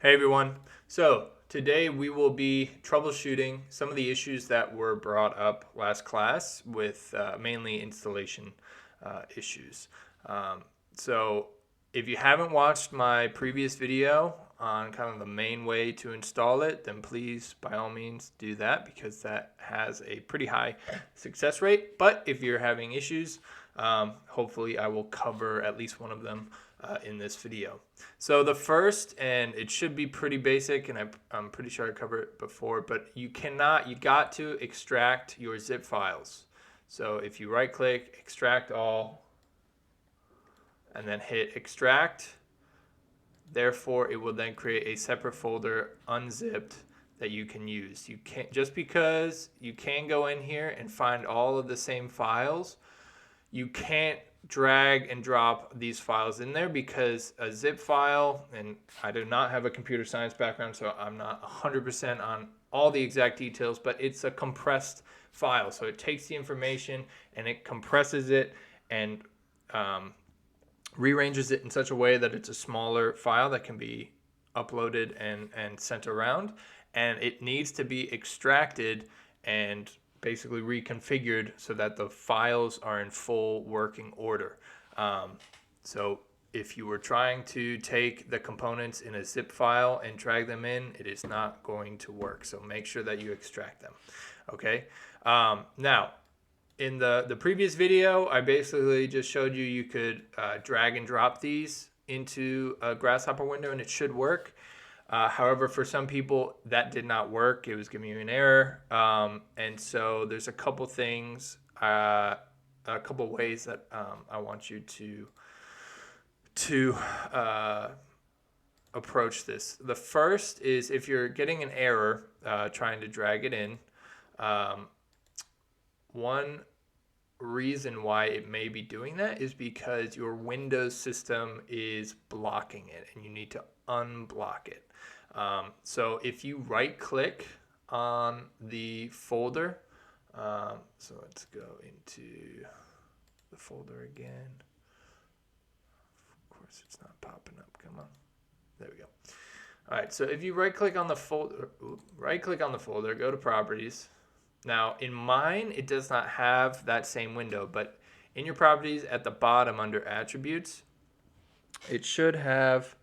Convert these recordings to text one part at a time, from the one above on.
Hey everyone. So today we will be troubleshooting some of the issues that were brought up last class with mainly installation issues. Um, so if you haven't watched my previous video on kind of the main way to install it, then please by all means do that because that has a pretty high success rate. But if you're having issues, hopefully I will cover at least one of them in this video. So the first, and it should be pretty basic, and I'm pretty sure I covered it before, but you got to extract your zip files. So if you right click, extract all, and then hit extract, therefore it will then create a separate folder unzipped that you can use. You can't, just because you can go in here and find all of the same files, you can't drag and drop these files in there because a zip file, and I do not have a computer science background, so I'm not 100% on all the exact details, but it's a compressed file. So it takes the information and it compresses it and rearranges it in such a way that it's a smaller file that can be uploaded and sent around. And it needs to be extracted and basically reconfigured so that the files are in full working order. So if you were trying to take the components in a zip file and drag them in, it is not going to work. So make sure that you extract them. Okay. Now, in the previous video, I basically just showed you could drag and drop these into a Grasshopper window and it should work. However, for some people that did not work. It was giving you an error. And so there's a couple things, a couple ways that I want you to approach this. The first is if you're getting an error trying to drag it in, one reason why it may be doing that is because your Windows system is blocking it and you need to unblock it. So if you right click on the folder, so let's go into the folder again. Of course it's not popping up, come on. There we go. All right, so if you right click on the folder, go to properties. Now in mine, it does not have that same window, but in your properties at the bottom under attributes, it should have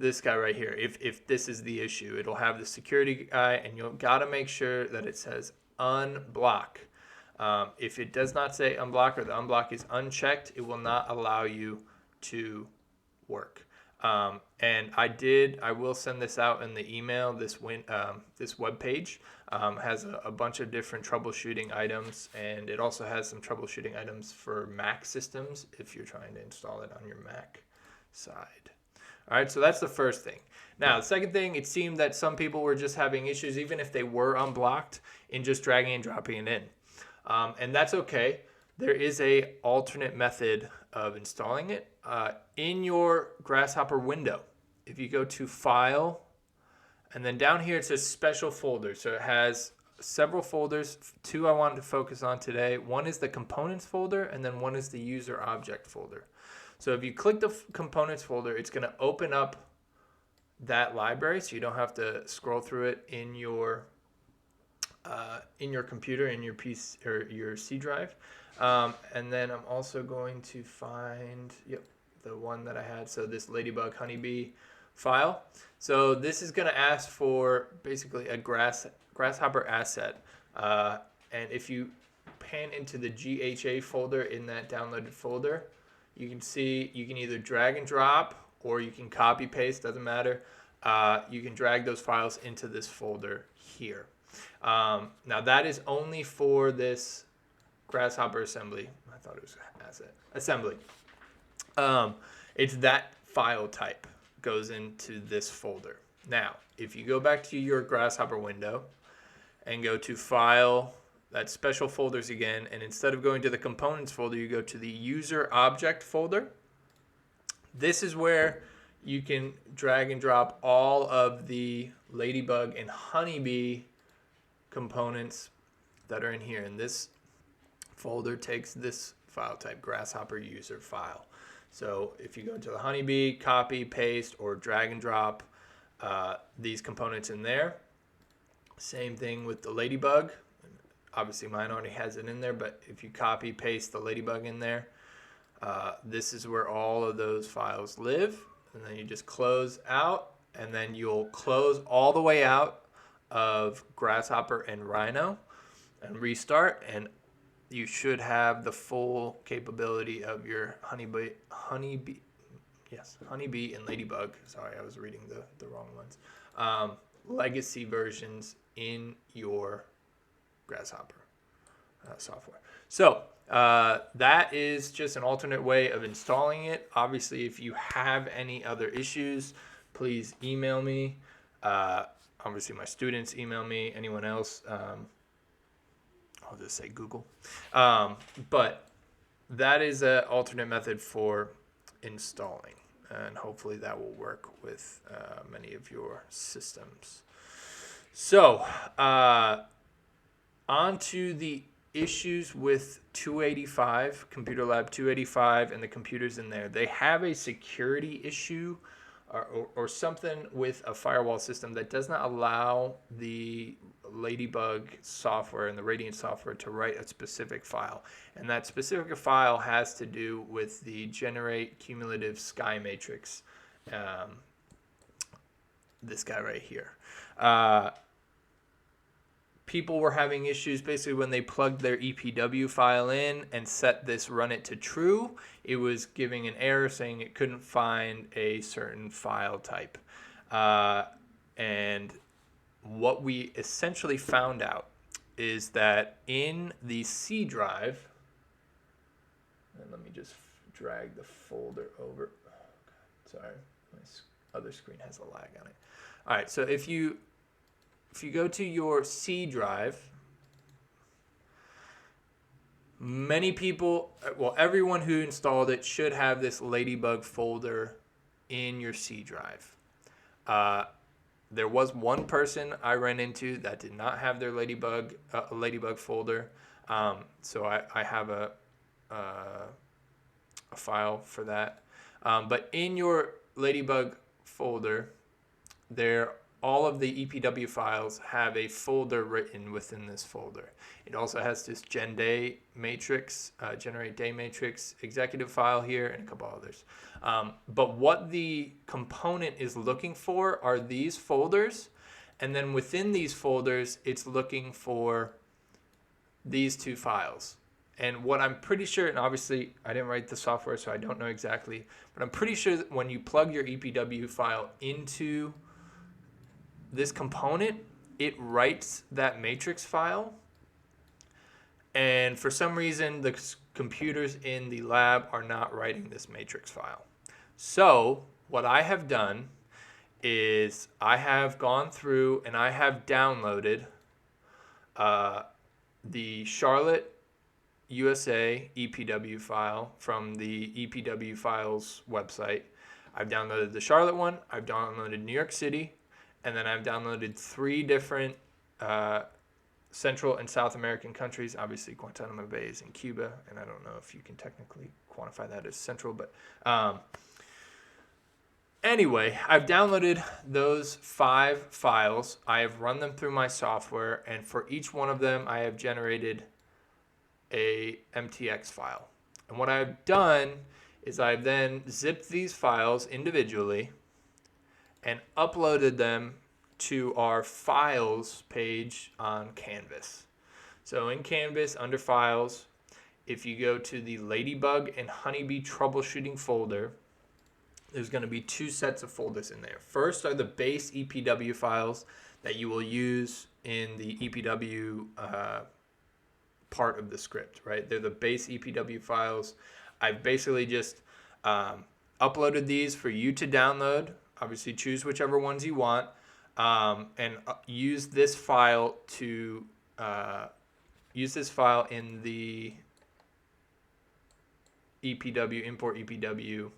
this guy right here. If this is the issue, it'll have the security guy and you'll gotta make sure that it says unblock. If it does not say unblock or the unblock is unchecked, it will not allow you to work. And I will send this out in the email. This web page has a bunch of different troubleshooting items, and it also has some troubleshooting items for Mac systems if you're trying to install it on your Mac side. All right, so that's the first thing. Now, the second thing, it seemed that some people were just having issues, even if they were unblocked, in just dragging and dropping it in. And that's okay. There is a alternate method of installing it. In your Grasshopper window, if you go to File, and then down here it says Special Folder. So it has several folders. Two I wanted to focus on today. One is the Components folder, and then one is the User Object folder. So if you click the Components folder, it's going to open up that library, so you don't have to scroll through it in your computer, in your PC or your C drive. And then I'm also going to find the one that I had. So this Ladybug Honeybee file. So this is going to ask for basically a Grasshopper asset. And if you pan into the GHA folder in that downloaded folder, you can see you can either drag and drop or you can copy paste, doesn't matter. You can drag those files into this folder here. Now that is only for this Grasshopper assembly. I thought it was asset assembly. It's that file type goes into this folder. Now, if you go back to your Grasshopper window and go to File, that's Special Folders again, and instead of going to the Components folder, you go to the User Object folder. This is where you can drag and drop all of the Ladybug and Honeybee components that are in here. And this folder takes this file type, Grasshopper user file. So if you go to the Honeybee, copy, paste, or drag and drop these components in there. Same thing with the Ladybug. Obviously mine already has it in there, but if you copy, paste the Ladybug in there, this is where all of those files live. And then you just close out, and then you'll close all the way out of Grasshopper and Rhino and restart, and you should have the full capability of your Honeybee and Ladybug. Sorry, I was reading the wrong ones. Legacy versions in your Grasshopper software. So that is just an alternate way of installing it. Obviously, if you have any other issues, please email me. Obviously, my students email me. Anyone else, I'll just say Google. But that is an alternate method for installing, and hopefully that will work with many of your systems. So on to the issues with 285, Computer Lab 285, and the computers in there. They have a security issue or something with a firewall system that does not allow the Ladybug software and the Radiant software to write a specific file. And that specific file has to do with the generate cumulative sky matrix. This guy right here. People were having issues basically when they plugged their EPW file in and set this run it to true. It was giving an error saying it couldn't find a certain file type. And what we essentially found out is that in the C drive, and let me just drag the folder over. Oh, God, sorry, my other screen has a lag on it. All right, so if you go to your C drive, many people, well, everyone who installed it should have this Ladybug folder in your C drive. There was one person I ran into that did not have their Ladybug folder, so I have a file for that. But in your Ladybug folder, all of the EPW files have a folder written within this folder. It also has this generate day matrix executive file here, and a couple others. But what the component is looking for are these folders, and then within these folders, it's looking for these two files. And what I'm pretty sure, and obviously I didn't write the software, so I don't know exactly, but I'm pretty sure that when you plug your EPW file into this component, it writes that matrix file. And for some reason, the computers in the lab are not writing this matrix file. So what I have done is I have gone through and I have downloaded the Charlotte, USA EPW file from the EPW Files website. I've downloaded the Charlotte one, I've downloaded New York City, and then I've downloaded 3 different Central and South American countries. Obviously, Guantanamo Bay is in Cuba, and I don't know if you can technically quantify that as central, but anyway, I've downloaded those 5 files. I have run them through my software, and for each one of them, I have generated a MTX file. And what I've done is I've then zipped these files individually and uploaded them to our files page on Canvas. So in Canvas, under files, if you go to the Ladybug and Honeybee troubleshooting folder, there's going to be 2 sets of folders in there. First are the base EPW files that you will use in the EPW part of the script, right? They're the base EPW files. I've basically just uploaded these for you to download. Obviously, choose whichever ones you want, and use this file to in the EPW import EPW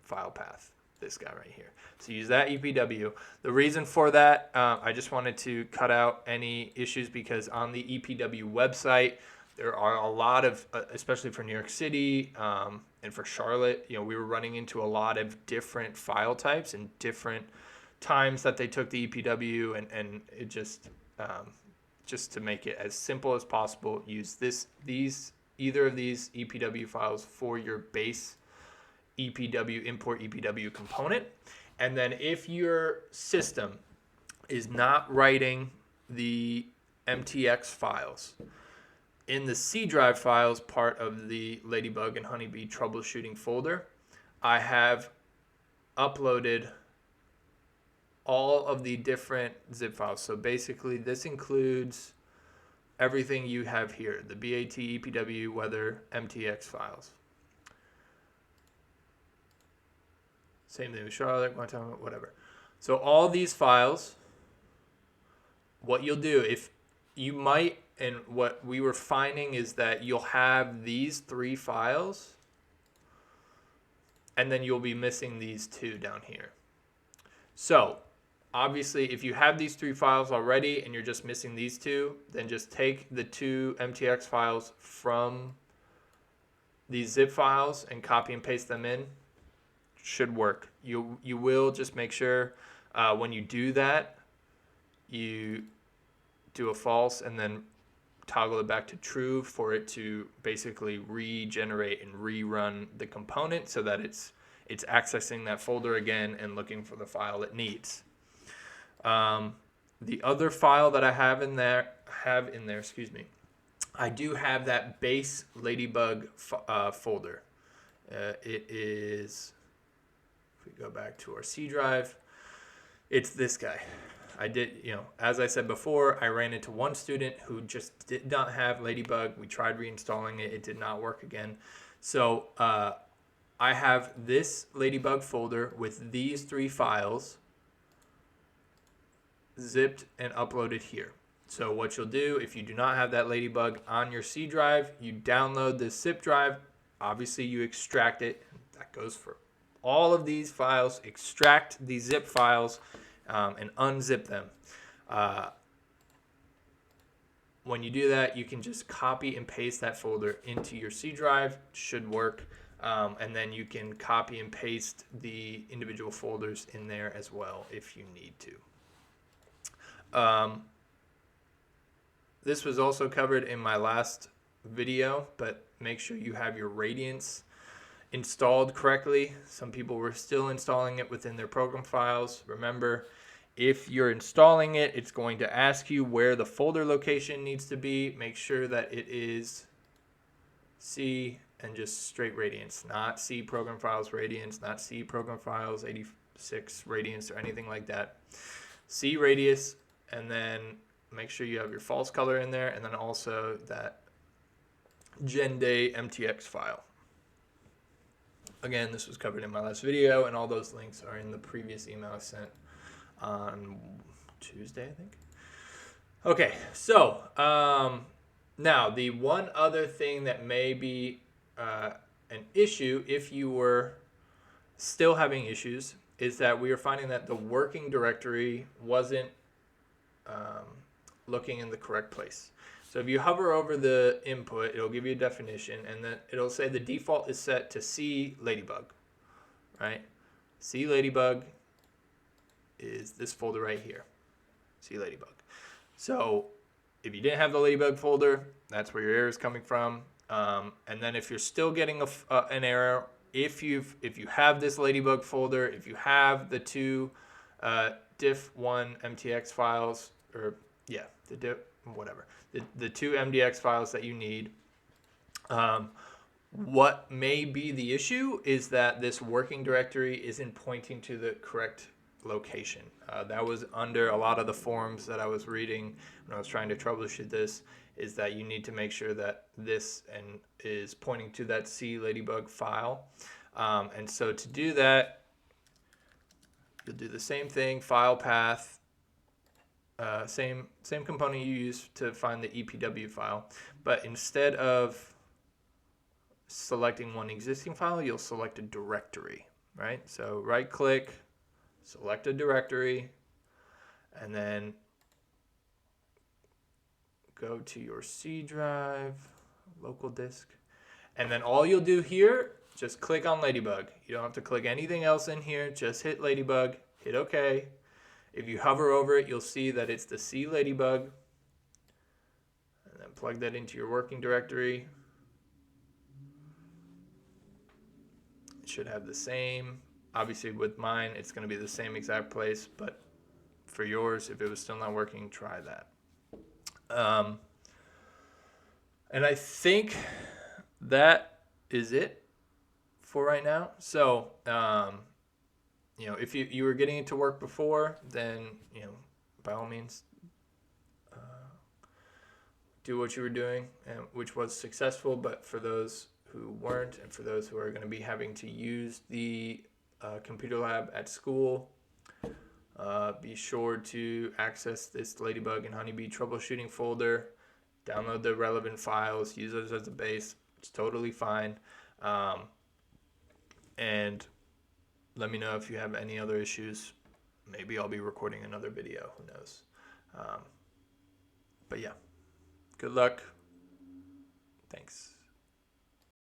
file path. This guy right here. So use that EPW. The reason for that, I just wanted to cut out any issues because on the EPW website, there are a lot of, especially for New York City and for Charlotte, we were running into a lot of different file types and different times that they took the EPW, and it just to make it as simple as possible, use either of these EPW files for your base EPW import EPW component. And then if your system is not writing the MTX files in the C drive files part of the Ladybug and Honeybee troubleshooting folder, I have uploaded all of the different zip files. So basically this includes everything you have here, the BAT, EPW, weather, MTX files. Same thing with Charlotte, Guantanamo, whatever. So all these files, what you'll do, if you might, and what we were finding is that you'll have these 3 files, and then you'll be missing these 2 down here. So obviously, if you have these 3 files already and you're just missing these 2, then just take the 2 MTX files from these zip files and copy and paste them in. Should work. You will just make sure when you do that, you do a false and then toggle it back to true for it to basically regenerate and rerun the component so that it's accessing that folder again and looking for the file it needs. The other file that I have in there, I do have that base Ladybug folder. It is, if we go back to our C drive, it's this guy. I did, as I said before, I ran into one student who just did not have Ladybug. We tried reinstalling it. It did not work again. So I have this Ladybug folder with these 3 files zipped and uploaded here. So what you'll do, if you do not have that Ladybug on your C drive, you download this zip drive. Obviously, you extract it. That goes for all of these files. Extract these zip files and unzip them. When you do that, you can just copy and paste that folder into your C drive. Should work. And then you can copy and paste the individual folders in there as well if you need to. This was also covered in my last video, but make sure you have your Radiance installed correctly. Some people were still installing it within their program files. Remember, if you're installing it, it's going to ask you where the folder location needs to be. Make sure that it is C and just straight Radiance, not C program files Radiance, not C program files 86 Radiance or anything like that. C radius, and then make sure you have your false color in there, and then also that GenDay MTX file. Again, this was covered in my last video, and all those links are in the previous email I sent on Tuesday, I think. Okay, so now the one other thing that may be an issue if you were still having issues is that we are finding that the working directory wasn't looking in the correct place. So if you hover over the input, it'll give you a definition, and then it'll say the default is set to C Ladybug, right? C Ladybug is this folder right here, C Ladybug. So if you didn't have the Ladybug folder, that's where your error is coming from. And then if you're still getting an error, if you have this Ladybug folder, if you have the 2 diff1 MTX files, or yeah, the 2 MDX files that you need, what may be the issue is that this working directory isn't pointing to the correct location. That was under a lot of the forums that I was reading when I was trying to troubleshoot this, is that you need to make sure that this is pointing to that C Ladybug file. And so to do that, you'll do the same thing, file path, same component you use to find the EPW file, but instead of selecting one existing file, you'll select a directory, right? So right click, select a directory, and then go to your C drive, local disk. And then all you'll do here, just click on Ladybug. You don't have to click anything else in here. Just hit Ladybug, hit OK. If you hover over it, you'll see that it's the C Ladybug. And then plug that into your working directory. It should have the same. Obviously with mine, it's going to be the same exact place, but for yours, if it was still not working, try that. And I think that is it for right now. So, if you were getting it to work before, then, by all means, do what you were doing, which was successful. But for those who weren't, and for those who are going to be having to use the computer lab at school, be sure to access this Ladybug and Honeybee troubleshooting folder, download the relevant files, use those as a base. It's totally fine. And let me know if you have any other issues. Maybe I'll be recording another video. Who knows? But yeah, good luck. Thanks.